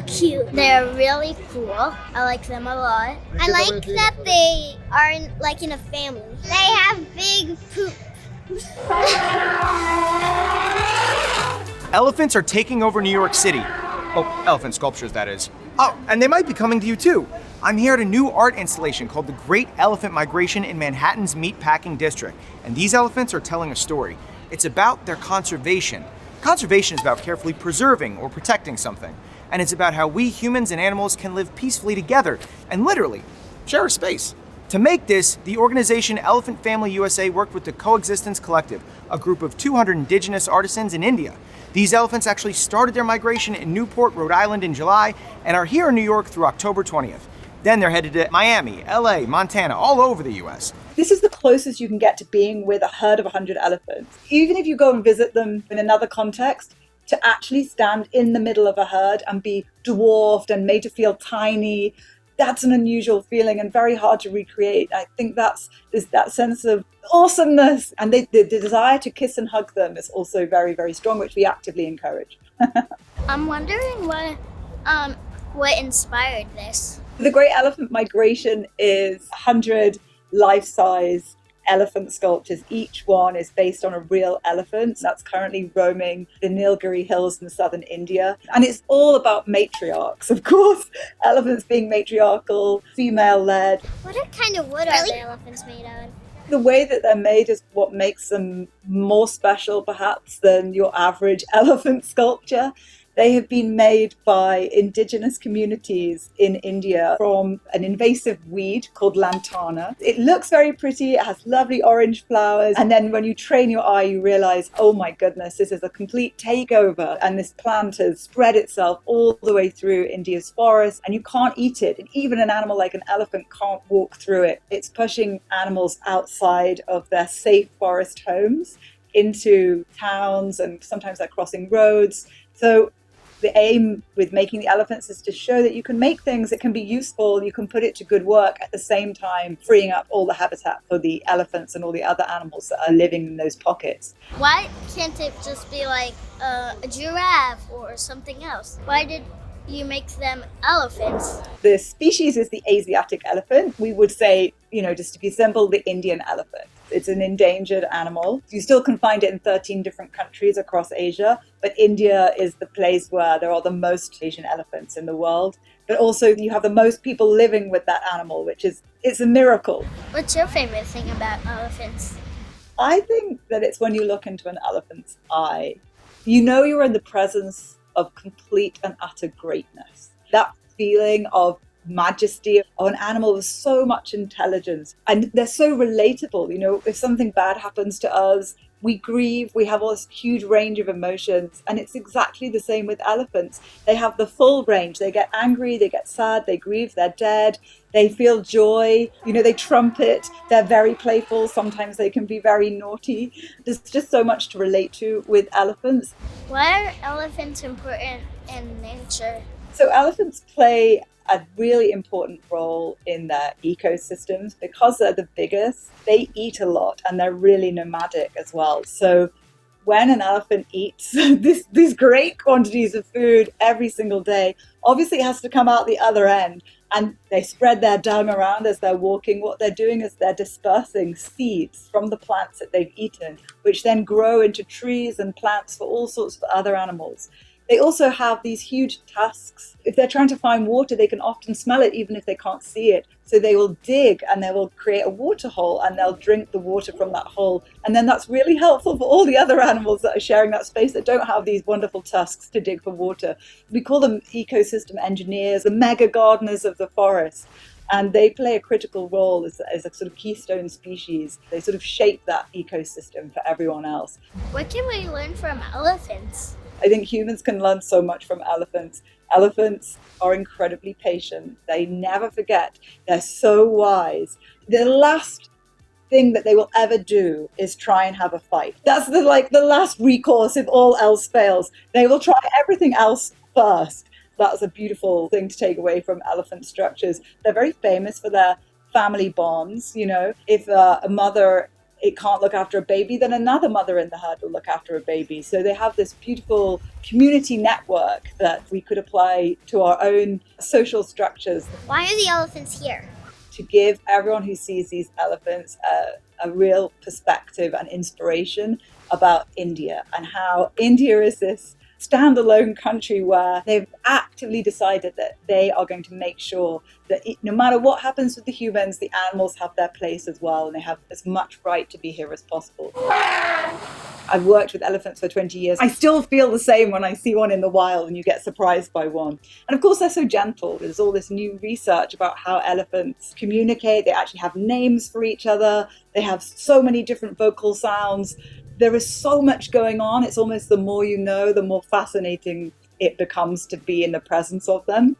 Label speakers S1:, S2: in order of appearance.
S1: look cute. They're really cool. I like them a lot. I like that they are in a family. They have big poop.
S2: Elephants are taking over New York City. Oh, elephant sculptures, that is. Oh, and they might be coming to you too. I'm here at a new art installation called The Great Elephant Migration in Manhattan's Meatpacking District. And these elephants are telling a story. It's about their conservation. Conservation is about carefully preserving or protecting something. And it's about how we humans and animals can live peacefully together and literally share a space. To make this, the organization Elephant Family USA worked with the Coexistence Collective, a group of 200 indigenous artisans in India. These elephants actually started their migration in Newport, Rhode Island in July and are here in New York through October 20th. Then they're headed to Miami, LA, Montana, all over the US.
S3: This is the closest you can get to being with a herd of 100 elephants. Even if you go and visit them in another context, to actually stand in the middle of a herd and be dwarfed and made to feel tiny, that's an unusual feeling and very hard to recreate. I think there's that sense of awesomeness. And the desire to kiss and hug them is also very, very strong, which we actively encourage.
S1: I'm wondering what inspired this.
S3: The Great Elephant Migration is 100 life-size elephant sculptures. Each one is based on a real elephant that's currently roaming the Nilgiri Hills in southern India. And it's all about matriarchs, of course. Elephants being matriarchal, female-led.
S1: What kind of wood are the elephants made out of?
S3: The way that they're made is what makes them more special, perhaps, than your average elephant sculpture. They have been made by indigenous communities in India from an invasive weed called lantana. It looks very pretty. It has lovely orange flowers. And then when you train your eye, you realize, oh my goodness, this is a complete takeover. And this plant has spread itself all the way through India's forests, and you can't eat it. And even an animal like an elephant can't walk through it. It's pushing animals outside of their safe forest homes into towns, and sometimes they're crossing roads. So the aim with making the elephants is to show that you can make things that can be useful, you can put it to good work at the same time, freeing up all the habitat for the elephants and all the other animals that are living in those pockets.
S1: Why can't it just be like a giraffe or something else? Why did you make them elephants?
S3: The species is the Asiatic elephant. We would say, just to be simple, the Indian elephant. It's an endangered animal. You still can find it in 13 different countries across Asia, but India is the place where there are the most Asian elephants in the world. But also you have the most people living with that animal, it's a miracle.
S1: What's your favorite thing about elephants?
S3: I think that it's when you look into an elephant's eye, you're in the presence of complete and utter greatness. That feeling of majesty of an animal with so much intelligence, and they're so relatable. If something bad happens to us, we grieve, we have all this huge range of emotions, and it's exactly the same with elephants. They have the full range. They get angry, they get sad, they grieve, they're dead, they feel joy, they trumpet, they're very playful, sometimes they can be very naughty. There's just so much to relate to with elephants.
S1: Why are elephants important in nature?
S3: So elephants play a really important role in their ecosystems because they're the biggest. They eat a lot and they're really nomadic as well. So when an elephant eats these great quantities of food every single day, obviously it has to come out the other end, and they spread their dung around as they're walking. What they're doing is they're dispersing seeds from the plants that they've eaten, which then grow into trees and plants for all sorts of other animals. They also have these huge tusks. If they're trying to find water, they can often smell it even if they can't see it. So they will dig and they will create a water hole and they'll drink the water from that hole. And then that's really helpful for all the other animals that are sharing that space that don't have these wonderful tusks to dig for water. We call them ecosystem engineers, the mega gardeners of the forest. And they play a critical role as a sort of keystone species. They sort of shape that ecosystem for everyone else.
S1: What can we learn from elephants?
S3: I think humans can learn so much from elephants. Elephants are incredibly patient. They never forget. They're so wise. The last thing that they will ever do is try and have a fight. That's the last recourse if all else fails. They will try everything else first. That's a beautiful thing to take away from elephant structures. They're very famous for their family bonds. If a mother it can't look after a baby, then another mother in the herd will look after a baby. So they have this beautiful community network that we could apply to our own social structures.
S1: Why are the elephants here?
S3: To give everyone who sees these elephants a real perspective and inspiration about India, and how India is this standalone country where they've actively decided that they are going to make sure that no matter what happens with the humans, the animals have their place as well, and they have as much right to be here as possible. I've worked with elephants for 20 years. I still feel the same when I see one in the wild and you get surprised by one. And of course, they're so gentle. There's all this new research about how elephants communicate. They actually have names for each other. They have so many different vocal sounds. There is so much going on. It's almost the more you know, the more fascinating it becomes to be in the presence of them.